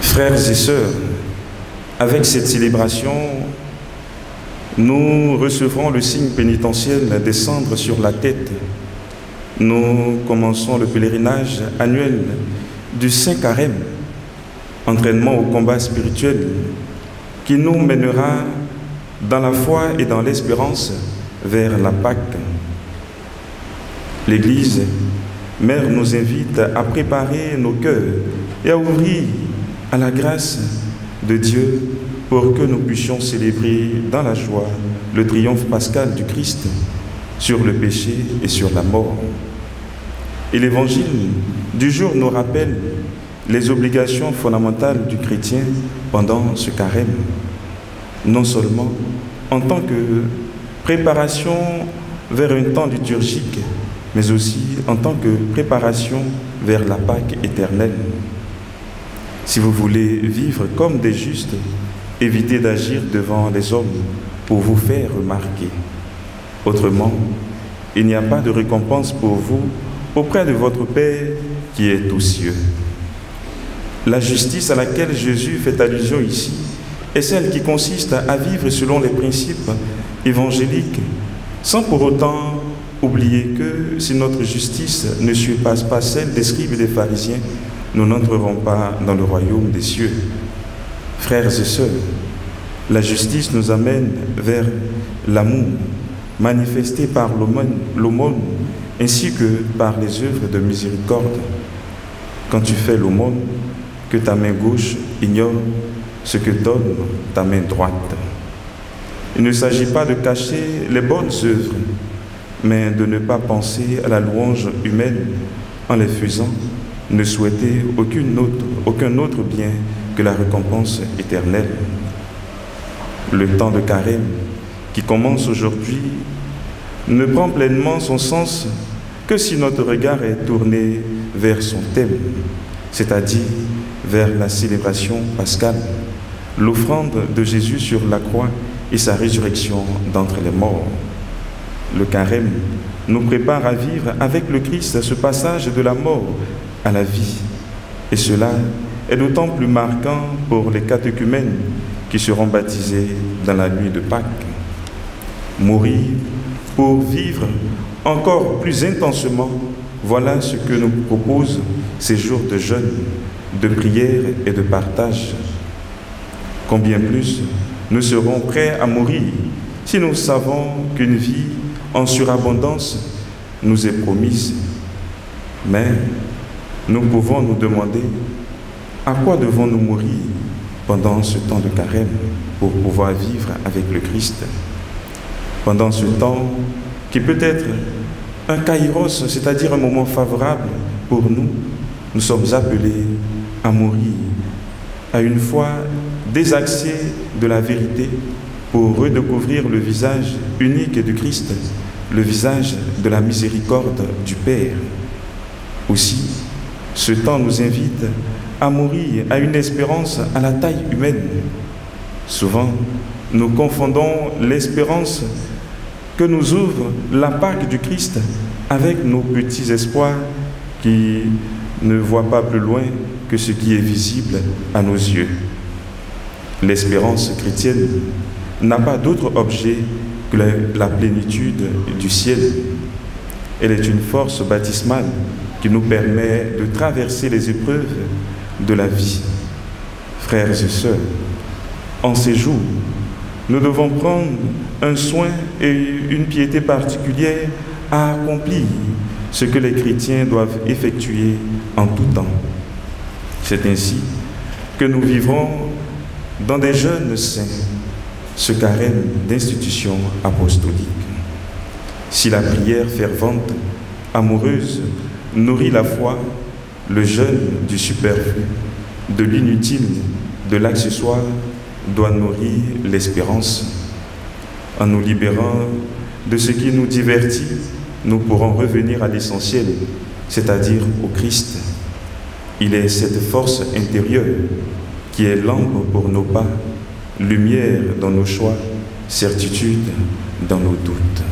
Frères et sœurs, avec cette célébration, nous recevrons le signe pénitentiel des cendres sur la tête. Nous commençons le pèlerinage annuel du Saint Carême, entraînement au combat spirituel qui nous mènera dans la foi et dans l'espérance vers la Pâque. L'Église Mère nous invite à préparer nos cœurs et à ouvrir à la grâce de Dieu pour que nous puissions célébrer dans la joie le triomphe pascal du Christ sur le péché et sur la mort. Et l'Évangile du jour nous rappelle les obligations fondamentales du chrétien pendant ce carême, non seulement en tant que préparation vers un temps liturgique, mais aussi en tant que préparation vers la Pâque éternelle. Si vous voulez vivre comme des justes, évitez d'agir devant les hommes pour vous faire remarquer. Autrement, il n'y a pas de récompense pour vous auprès de votre Père qui est aux cieux. La justice à laquelle Jésus fait allusion ici est celle qui consiste à vivre selon les principes évangéliques, sans pour autant oublier que si notre justice ne surpasse pas celle des scribes et des pharisiens, nous n'entrerons pas dans le royaume des cieux. Frères et sœurs, la justice nous amène vers l'amour, manifesté par l'aumône, ainsi que par les œuvres de miséricorde. Quand tu fais l'aumône, que ta main gauche ignore ce que donne ta main droite. Il ne s'agit pas de cacher les bonnes œuvres, mais de ne pas penser à la louange humaine en les faisant, ne souhaiter aucun autre bien que la récompense éternelle. Le temps de carême qui commence aujourd'hui ne prend pleinement son sens que si notre regard est tourné vers son thème, c'est-à-dire vers la célébration pascale, l'offrande de Jésus sur la croix et sa résurrection d'entre les morts. Le carême nous prépare à vivre avec le Christ ce passage de la mort à la vie. Et cela est d'autant plus marquant pour les catéchumènes qui seront baptisés dans la nuit de Pâques. Mourir pour vivre encore plus intensément, voilà ce que nous proposent ces jours de jeûne, de prière et de partage. Combien plus nous serons prêts à mourir si nous savons qu'une vie en surabondance nous est promise. Mais nous pouvons nous demander à quoi devons-nous mourir pendant ce temps de carême pour pouvoir vivre avec le Christ. Pendant ce temps qui peut être un kairos, c'est-à-dire un moment favorable pour nous, nous sommes appelés à mourir, à une foi désaxée de la vérité pour redécouvrir le visage unique du Christ, le visage de la miséricorde du Père. Aussi, ce temps nous invite à mourir à une espérance à la taille humaine. Souvent, nous confondons l'espérance que nous ouvre la Pâque du Christ avec nos petits espoirs qui ne voient pas plus loin que ce qui est visible à nos yeux. L'espérance chrétienne n'a pas d'autre objet que la plénitude du ciel. Elle est une force baptismale qui nous permet de traverser les épreuves de la vie. Frères et sœurs, en ces jours, nous devons prendre un soin et une piété particulière à accomplir ce que les chrétiens doivent effectuer en tout temps. C'est ainsi que nous vivrons dans des jeûnes saints ce carême d'institution apostolique. Si la prière fervente, amoureuse, nourrit la foi, le jeûne du superflu, de l'inutile, de l'accessoire, doit nourrir l'espérance. En nous libérant de ce qui nous divertit, nous pourrons revenir à l'essentiel, c'est-à-dire au Christ. Il est cette force intérieure qui est lampe pour nos pas, lumière dans nos choix, certitude dans nos doutes.